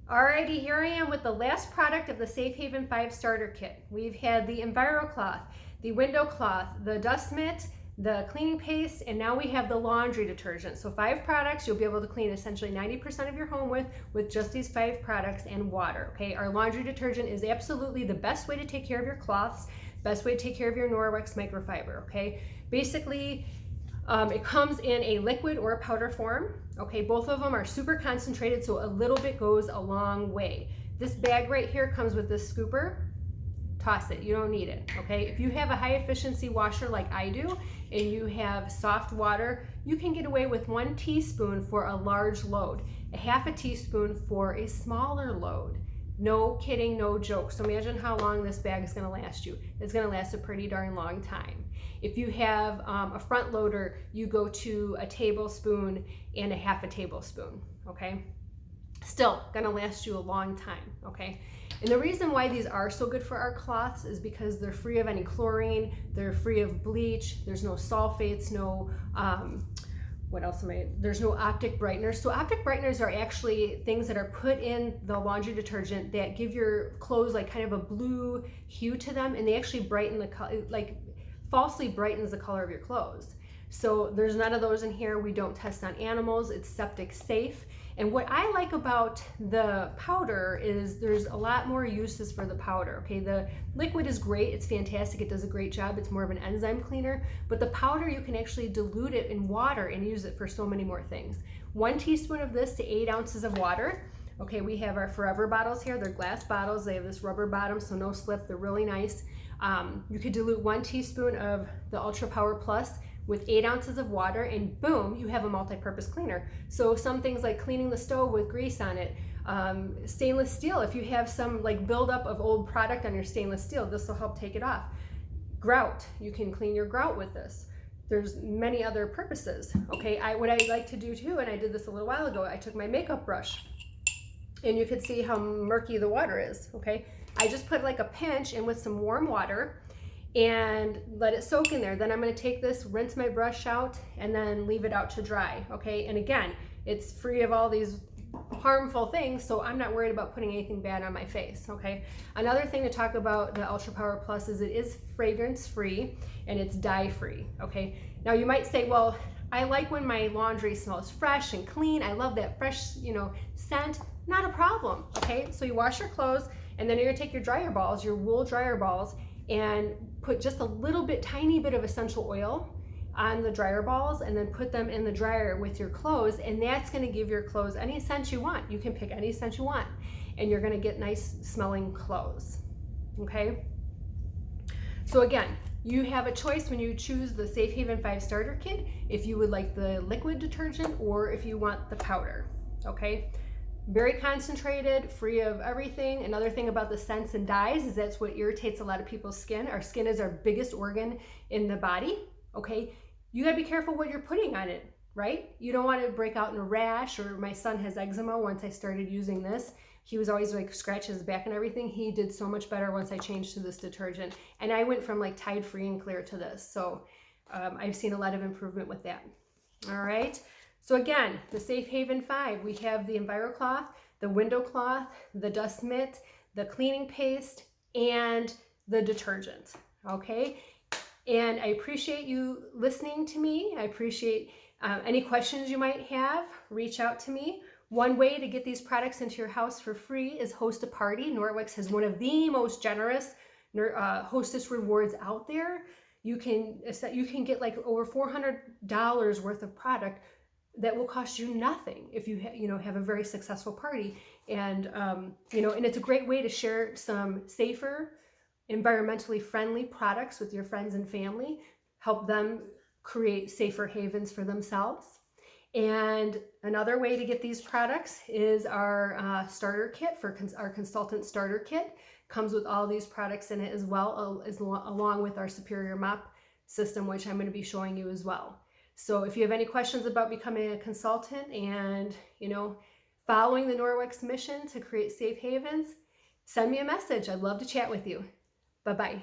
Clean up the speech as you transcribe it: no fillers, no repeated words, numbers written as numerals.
Alrighty, here I am with the last product of the Safe Haven 5 starter kit. We've had the EnviroCloth, the window cloth, the dust mitt, the cleaning paste, and now we have the laundry detergent. So 5 products you'll be able to clean essentially 90% of your home with just these 5 products and water. Okay, our laundry detergent is absolutely the best way to take care of your cloths, best way to take care of your Norwex Micorfiber. Okay, basically it comes in a liquid or a powder form. Okay, both of them are super concentrated, so a little bit goes a long way. This bag right here comes with this scooper. Toss it, you don't need it. Okay, if you have a high efficiency washer like I do and you have soft water, you can get away with 1 teaspoon for a large load, a half a teaspoon for a smaller load. No kidding, no joke. So imagine how long this bag is going to last you. It's going to last a pretty darn long time. If you have a front loader, you go to a tablespoon and a half a tablespoon, okay? Still going to last you a long time, okay? And the reason why these are so good for our cloths is because they're free of any chlorine, they're free of bleach, there's no sulfates, no there's no optic brighteners. So optic brighteners are actually things that are put in the laundry detergent that give your clothes like kind of a blue hue to them, and they actually brighten the color, like falsely brightens the color of your clothes. So there's none of those in here. We don't test on animals. It's septic safe. And what I like about the powder is there's a lot more uses for the powder. Okay, the liquid is great. It's fantastic. It does a great job. It's more of an enzyme cleaner. But the powder, you can actually dilute it in water and use it for so many more things. 1 teaspoon of this to 8 ounces of water. Okay, we have our Forever bottles here. They're glass bottles. They have this rubber bottom, so no slip. They're really nice. You could dilute 1 teaspoon of the Ultra Power Plus with 8 ounces of water, and boom, you have a multi-purpose cleaner. So some things like cleaning the stove with grease on it, stainless steel, if you have some like buildup of old product on your stainless steel, this will help take it off. Grout, you can clean your grout with this. There's many other purposes. Okay, what I like to do too, and I did this a little while ago, I took my makeup brush, and you can see how murky the water is. Okay, I just put like a pinch in with some warm water and let it soak in there. Then I'm going to take this, rinse my brush out, and then leave it out to dry. Okay, and again, it's free of all these harmful things, so I'm not worried about putting anything bad on my face. Okay, another thing to talk about the Ultra Power Plus is it is fragrance free and it's dye free. Okay, now you might say, well, I like when my laundry smells fresh and clean. I love that fresh, scent. Not a problem. Okay, so you wash your clothes, and then you're gonna take your dryer balls, your wool dryer balls, and put just a little bit, tiny bit of essential oil on the dryer balls, and then put them in the dryer with your clothes, and that's going to give your clothes any scent you want. You can pick any scent you want, and you're going to get nice smelling clothes. Okay, so again, you have a choice when you choose the Safe Haven 5 starter kit if you would like the liquid detergent or if you want the powder. Okay, very concentrated, free of everything. Another thing about the scents and dyes is that's what irritates a lot of people's skin. Our skin is our biggest organ in the body. Okay, you gotta be careful what you're putting on it, right? You don't want to break out in a rash, or my son has eczema. Once I started using this, he was always like scratching his back and everything. He did so much better once I changed to this detergent, and I went from like Tide Free and Clear to this. So I've seen a lot of improvement with that. All right. So again, the Safe Haven 5, we have the EnviroCloth, the window cloth, the dust mitt, the cleaning paste, and the detergent. Okay. And I appreciate you listening to me. I appreciate any questions you might have. Reach out to me. One way to get these products into your house for free is host a party. Norwex has one of the most generous hostess rewards out there. You can get like over $400 worth of product that will cost you nothing if you have a very successful party. And and it's a great way to share some safer, environmentally friendly products with your friends and family, help them create safer havens for themselves. And another way to get these products is our starter kit, our consultant starter kit. Comes with all these products in it as well, along with our Superior Mop system, which I'm going to be showing you as well. So if you have any questions about becoming a consultant and following the Norwex mission to create safe havens, send me a message. I'd love to chat with you. Bye-bye.